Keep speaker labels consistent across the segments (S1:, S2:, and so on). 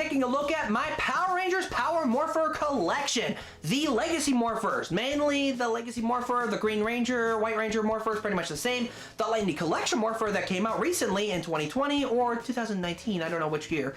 S1: taking a look at my Power Rangers Power Morpher collection. The Legacy Morphers, mainly the Legacy Morpher, the Green Ranger, White Ranger Morpher is pretty much the same. The Lightning Collection Morpher that came out recently in 2020 or 2019, I don't know which year.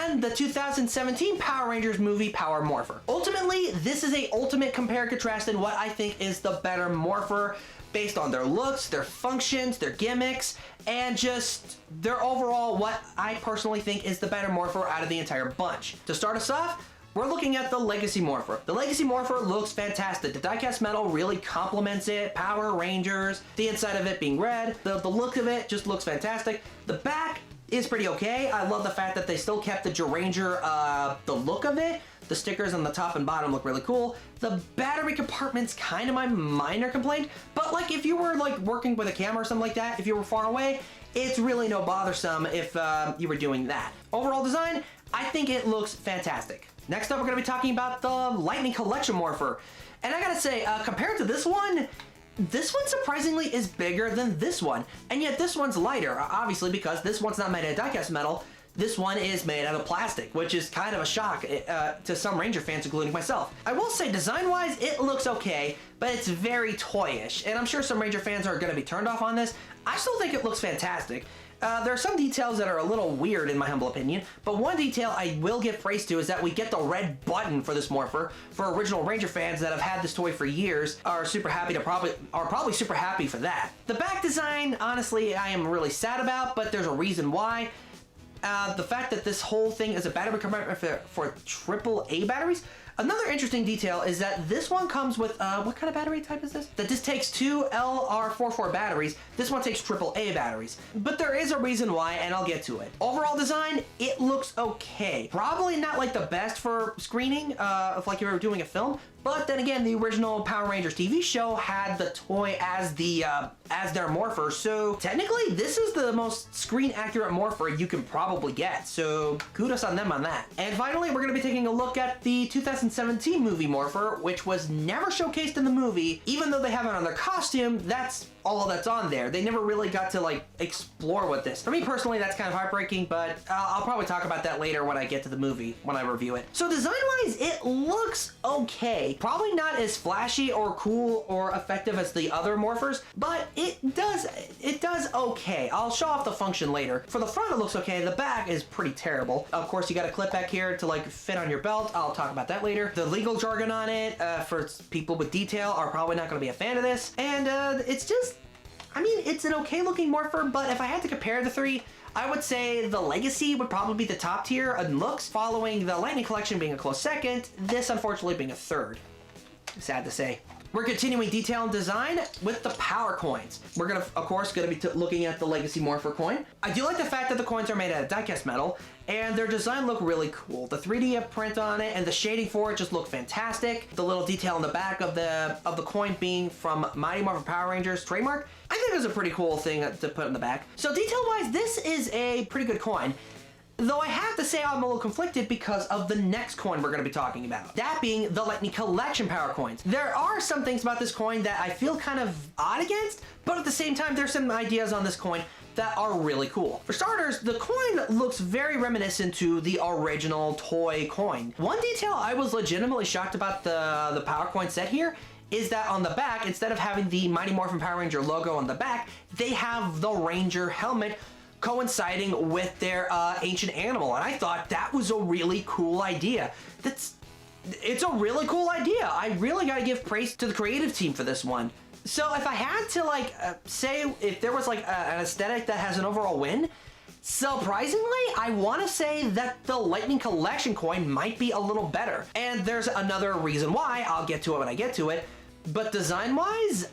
S1: And the 2017 Power Rangers movie Power Morpher. Ultimately, this is a ultimate compare and contrast in what I think is the better Morpher, based on their looks, their functions, their gimmicks, and just their overall what I personally think is the better Morpher out of the entire bunch. To start us off, we're looking at the Legacy Morpher. The Legacy Morpher looks fantastic. The die-cast metal really complements it. Power Rangers, the inside of it being red, the look of it just looks fantastic. The back is pretty okay. I love the fact that they still kept the Xandrew, the look of it. The stickers on the top and bottom look really cool. The battery compartment's kind of my minor complaint, but like if you were like working with a camera or something like that, if you were far away, it's really no bothersome if you were doing that. Overall design, I think it looks fantastic. Next up, we're gonna be talking about the Lightning Collection Morpher. And I gotta say, compared to this one surprisingly is bigger than this one. And yet this one's lighter, obviously because this one's not made out of die-cast metal. This one is made out of plastic, which is kind of a shock to some Ranger fans, including myself. I will say, design-wise, it looks okay, but it's very toyish, and I'm sure some Ranger fans are going to be turned off on this. I still think it looks fantastic. There are some details that are a little weird in my humble opinion, but one detail I will give praise to is that we get the red button for this Morpher. For original Ranger fans that have had this toy for years are super happy probably super happy for that. The back design, honestly, I am really sad about, but there's a reason why. The fact that this whole thing is a battery compartment for AAA batteries. Another interesting detail is that this one comes with, what kind of battery type is this? That this takes two LR44 batteries. This one takes AAA batteries. But there is a reason why, and I'll get to it. Overall design, it looks okay. Probably not like the best for screening, if like you were doing a film. But then again, the original Power Rangers TV show had the toy as their Morpher, so technically this is the most screen accurate Morpher you can probably get, so kudos on them on that. And finally, we're going to be taking a look at the 2017 movie Morpher, which was never showcased in the movie. Even though they have it on their costume, that's all that's on there. They never really got to like explore with this. For me personally, that's kind of heartbreaking, but I'll probably talk about that later when I get to the movie, when I review it. So design-wise, it looks okay. Probably not as flashy or cool or effective as the other Morphers, but it does okay. I'll show off the function later. For the front, it looks okay. The back is pretty terrible. Of course, you got a clip back here to like fit on your belt. I'll talk about that later. The legal jargon on it, for people with detail, are probably not going to be a fan of this. And it's just, I mean, it's an okay looking Morpher, but if I had to compare the three, I would say the Legacy would probably be the top tier in looks, following the Lightning Collection being a close second, this unfortunately being a third. Sad to say. We're continuing detail and design with the power coins. We're gonna, of course, be looking at the Legacy Morpher coin. I do like the fact that the coins are made out of die-cast metal, and their design look really cool. The 3D print on it and the shading for it just look fantastic. The little detail on the back of the coin being from Mighty Morphin Power Rangers trademark, I think is a pretty cool thing to put in the back. So detail-wise, this is a pretty good coin. Though I have to say I'm a little conflicted because of the next coin we're going to be talking about. That being the Lightning Collection Power Coins. There are some things about this coin that I feel kind of odd against, but at the same time, there's some ideas on this coin that are really cool. For starters, the coin looks very reminiscent to the original toy coin. One detail I was legitimately shocked about the Power Coin set here is that on the back, instead of having the Mighty Morphin Power Ranger logo on the back, they have the Ranger helmet coinciding with their ancient animal, and I thought that was a really cool idea. It's a really cool idea. I really gotta give praise to the creative team for this one. So if I had to like say if there was like an aesthetic that has an overall win, surprisingly, I want to say that the Lightning Collection coin might be a little better. And there's another reason why. I'll get to it when I get to it. But design-wise,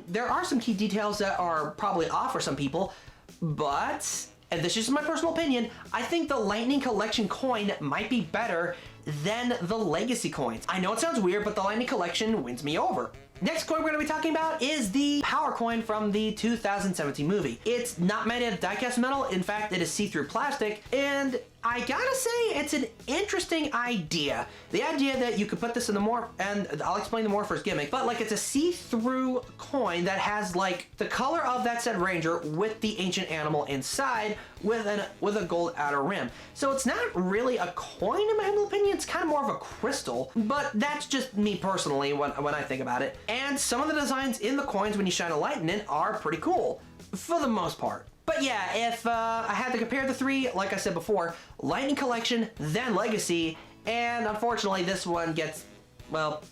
S1: there are some key details that are probably off for some people. But, and this is just my personal opinion, I think the Lightning Collection coin might be better than the Legacy coins. I know it sounds weird, but the Lightning Collection wins me over. Next coin we're going to be talking about is the Power Coin from the 2017 movie. It's not made out of die-cast metal. In fact, it is see-through plastic, and I gotta say, it's an interesting idea. The idea that you could put this in the Morph, and I'll explain the Morpher's gimmick, but like it's a see-through coin that has like the color of that said ranger with the ancient animal inside with a gold outer rim. So it's not really a coin in my humble opinion, it's kind of more of a crystal, but that's just me personally when I think about it. And some of the designs in the coins when you shine a light in it are pretty cool, for the most part. But yeah, if I had to compare the three, like I said before, Lightning Collection, then Legacy, and unfortunately this one gets, well,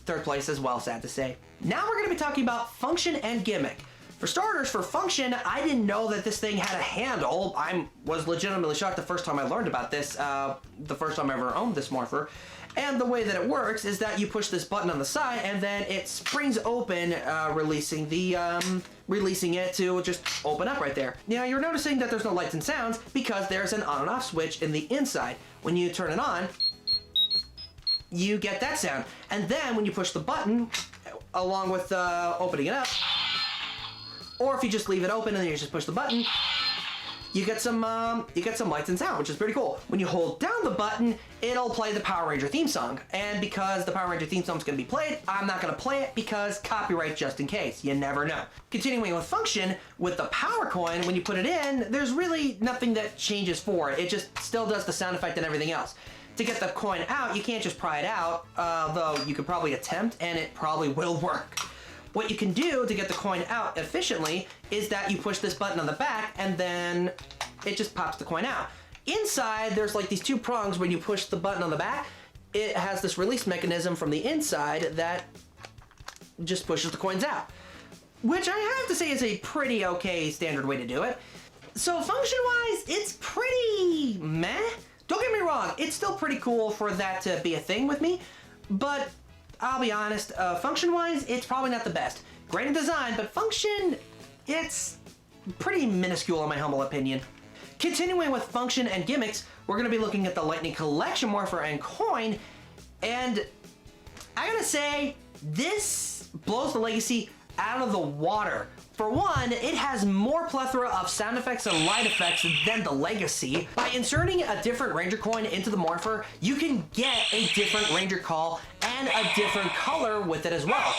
S1: third place as well, sad to say. Now we're going to be talking about function and gimmick. For starters, for function, I didn't know that this thing had a handle. I was legitimately shocked the first time I learned about this, the first time I ever owned this Morpher. And the way that it works is that you push this button on the side and then it springs open, releasing it to just open up right there. Now you're noticing that there's no lights and sounds because there's an on and off switch in the inside. When you turn it on, you get that sound. And then when you push the button, along with opening it up, or if you just leave it open and then you just push the button, you get some lights and sound, which is pretty cool. When you hold down the button, it'll play the Power Ranger theme song. And because the Power Ranger theme song is going to be played, I'm not going to play it because copyright just in case. You never know. Continuing with function, with the power coin, when you put it in, there's really nothing that changes for it. It just still does the sound effect and everything else. To get the coin out, you can't just pry it out, though you could probably attempt and it probably will work. What you can do to get the coin out efficiently is that you push this button on the back and then it just pops the coin out. Inside, there's like these two prongs. When you push the button on the back, it has this release mechanism from the inside that just pushes the coins out, which I have to say is a pretty okay standard way to do it. So function-wise, it's pretty meh. Don't get me wrong, it's still pretty cool for that to be a thing with me, but I'll be honest, function-wise, it's probably not the best. Great in design, but function, it's pretty minuscule in my humble opinion. Continuing with function and gimmicks, we're going to be looking at the Lightning Collection Morpher and coin, and I gotta say, this blows the Legacy out of the water. For one, it has more plethora of sound effects and light effects than the Legacy. By inserting a different Ranger coin into the Morpher, you can get a different Ranger call and a different color with it as well.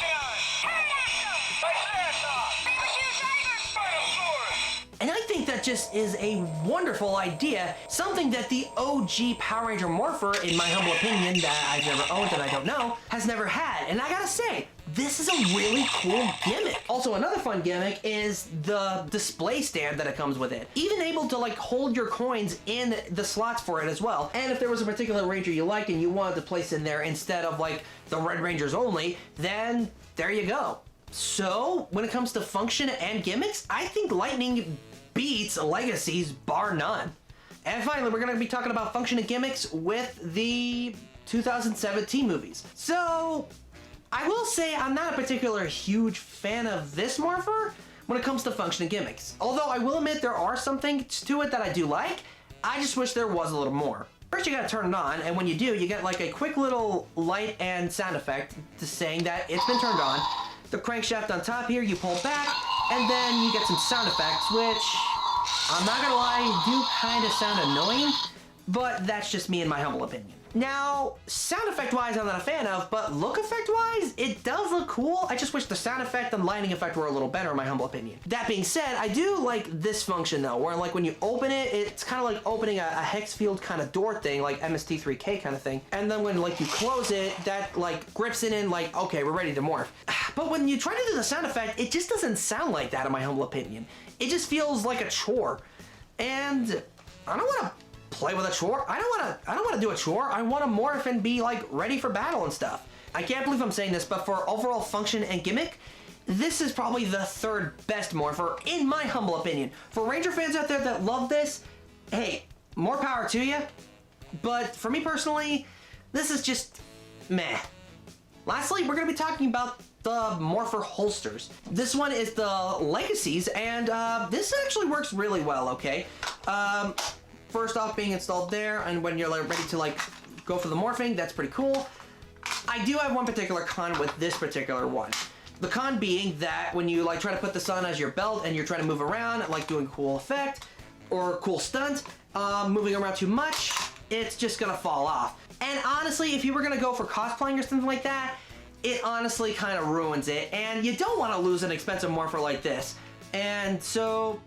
S1: And I think that just is a wonderful idea, something that the OG Power Ranger Morpher, in my humble opinion, that I've never owned and I don't know, has never had. And I gotta say, this is a really cool gimmick. Also, another fun gimmick is the display stand that it comes with it. Even able to like hold your coins in the slots for it as well. And if there was a particular Ranger you liked and you wanted to place in there instead of like the Red Rangers only, then there you go. So, when it comes to function and gimmicks, I think Lightning beats Legacies bar none. And finally, we're going to be talking about function and gimmicks with the 2017 movies. So, I will say I'm not a particular huge fan of this Morpher when it comes to function and gimmicks. Although I will admit there are some things to it that I do like, I just wish there was a little more. First you gotta turn it on, and when you do, you get like a quick little light and sound effect saying that it's been turned on. The crankshaft on top here, you pull back, and then you get some sound effects, which, I'm not gonna lie, do kind of sound annoying, but that's just me in my humble opinion. Now, sound effect wise I'm not a fan of, but look effect wise, it does look cool. I just wish the sound effect and lighting effect were a little better in my humble opinion. That being said, I do like this function though, where like when you open it, it's kind of like opening a hex field kind of door thing, like MST3K kind of thing. And then when like you close it, that like grips it in like, okay, we're ready to morph. But when you try to do the sound effect, it just doesn't sound like that in my humble opinion. It just feels like a chore. And I don't want to play with a chore. I don't want to do a chore. I want to morph and be like ready for battle and stuff. I can't believe I'm saying this, but for overall function and gimmick, this is probably the third best Morpher in my humble opinion. For Ranger fans out there that love this, hey, more power to you. But for me personally, this is just meh. Lastly, we're going to be talking about the Morpher holsters. This one is the Legacies, and this actually works really well, okay? First off, being installed there, and when you're like ready to like go for the morphing, that's pretty cool. I do have one particular con with this particular one. The con being that when you like try to put this on as your belt and you're trying to move around, like doing a cool effect or cool stunt, moving around too much, it's just gonna fall off. And honestly, if you were gonna go for cosplaying or something like that, it honestly kind of ruins it, and you don't want to lose an expensive Morpher like this. And so,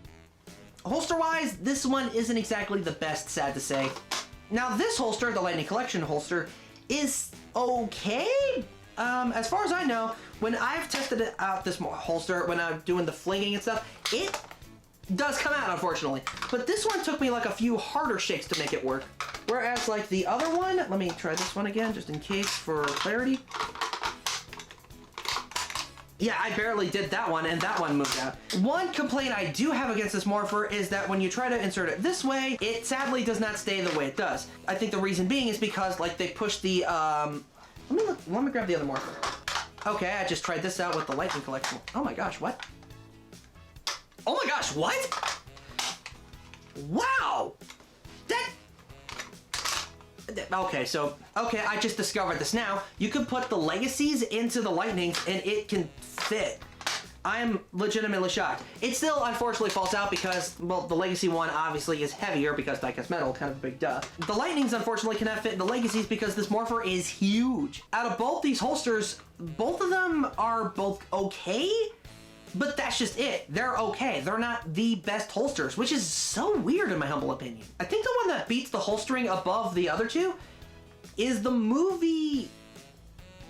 S1: holster-wise, this one isn't exactly the best, sad to say. Now this holster, the Lightning Collection holster, is okay. As far as I know, when I've tested it out, this holster, when I'm doing the flinging and stuff, it does come out, unfortunately. But this one took me like a few harder shakes to make it work. Whereas like the other one, let me try this one again, just in case for clarity. Yeah, I barely did that one, and that one moved out. One complaint I do have against this Morpher is that when you try to insert it this way, it sadly does not stay the way it does. I think the reason being is because, like, they push the, let me grab the other Morpher. Okay, I just tried this out with the Lightning Collection. Oh my gosh, what? Oh my gosh, what? Wow! Okay, I just discovered this now. You can put the Legacies into the Lightnings and it can fit. I'm legitimately shocked. It still unfortunately falls out because, well, the Legacy one obviously is heavier because die-cast metal, kind of a big duh. The Lightnings unfortunately cannot fit in the Legacies because this Morpher is huge. Out of both these holsters, both of them are both okay, but that's just it. They're okay. They're not the best holsters, which is so weird in my humble opinion. I think the one that beats the holstering above the other two is the movie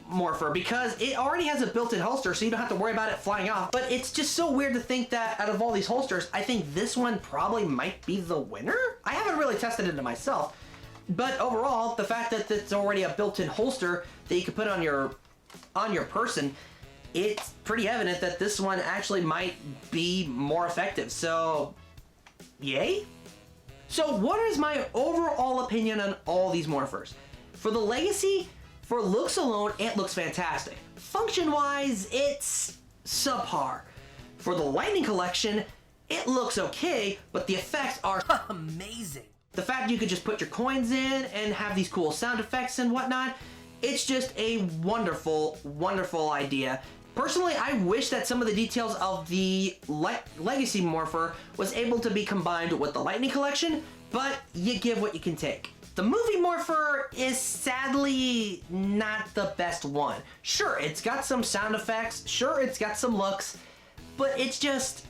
S1: Morpher, because it already has a built-in holster, so you don't have to worry about it flying off. But it's just so weird to think that out of all these holsters, I think this one probably might be the winner? I haven't really tested it myself, but overall, the fact that it's already a built-in holster that you can put on your person, it's pretty evident that this one actually might be more effective, so yay? So what is my overall opinion on all these Morphers? For the Legacy, for looks alone, it looks fantastic. Function-wise, it's subpar. For the Lightning Collection, it looks okay, but the effects are amazing. The fact you could just put your coins in and have these cool sound effects and whatnot, it's just a wonderful, wonderful idea. Personally, I wish that some of the details of the Legacy Morpher was able to be combined with the Lightning Collection, but you give what you can take. The movie Morpher is sadly not the best one. Sure, it's got some sound effects, sure, it's got some looks, but it's just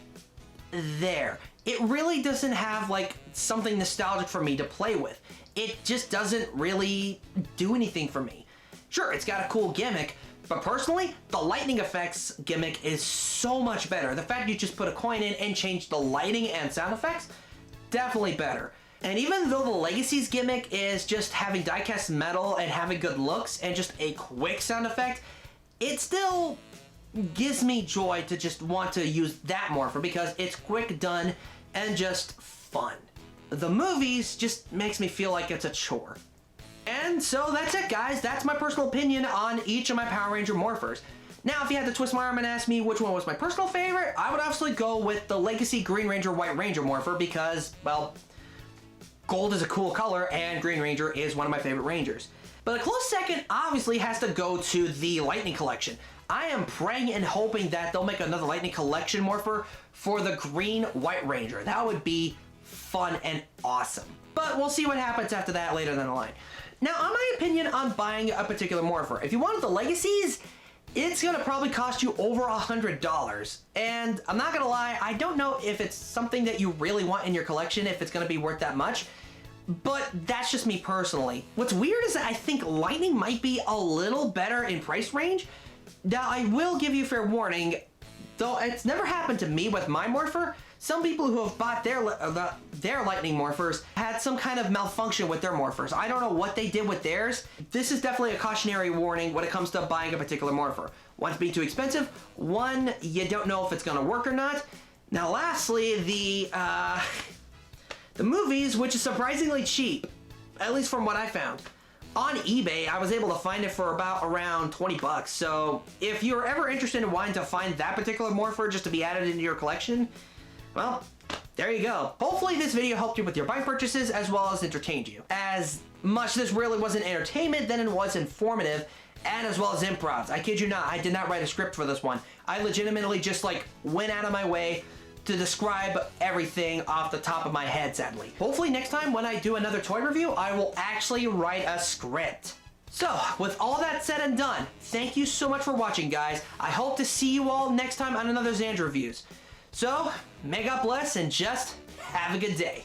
S1: there. It really doesn't have like something nostalgic for me to play with. It just doesn't really do anything for me. Sure, it's got a cool gimmick, but personally, the lightning effects gimmick is so much better. The fact you just put a coin in and change the lighting and sound effects, definitely better. And even though the Legacy's gimmick is just having die-cast metal and having good looks and just a quick sound effect, it still gives me joy to just want to use that Morpher because it's quick, done, and just fun. The movies just makes me feel like it's a chore. And so that's it, guys. That's my personal opinion on each of my Power Ranger Morphers. Now, if you had to twist my arm and ask me which one was my personal favorite, I would obviously go with the Legacy Green Ranger White Ranger Morpher because, well, gold is a cool color and Green Ranger is one of my favorite Rangers. But a close second obviously has to go to the Lightning Collection. I am praying and hoping that they'll make another Lightning Collection Morpher for the Green White Ranger. That would be fun and awesome. But we'll see what happens after that later down the line. Now, on my opinion on buying a particular Morpher, if you wanted the Legacies, it's gonna probably cost you over $100. And I'm not gonna lie, I don't know if it's something that you really want in your collection, if it's gonna be worth that much, but that's just me personally. What's weird is that I think Lightning might be a little better in price range. Now, I will give you fair warning, though it's never happened to me with my Morpher. Some people who have bought their Lightning Morphers had some kind of malfunction with their Morphers. I don't know what they did with theirs. This is definitely a cautionary warning when it comes to buying a particular Morpher. One, it's being too expensive. One, you don't know if it's gonna work or not. Now, lastly, the movies, which is surprisingly cheap, at least from what I found. On eBay, I was able to find it for around 20 bucks. So if you're ever interested in wanting to find that particular Morpher just to be added into your collection, well, there you go. Hopefully this video helped you with your bike purchases as well as entertained you. As much this really wasn't entertainment, then it was informative and as well as improvs. I kid you not, I did not write a script for this one. I legitimately just like went out of my way, to describe everything off the top of my head, sadly. Hopefully next time when I do another toy review, I will actually write a script. So, with all that said and done, thank you so much for watching, guys. I hope to see you all next time on another Xandrew Reviews. So, may God bless and just have a good day.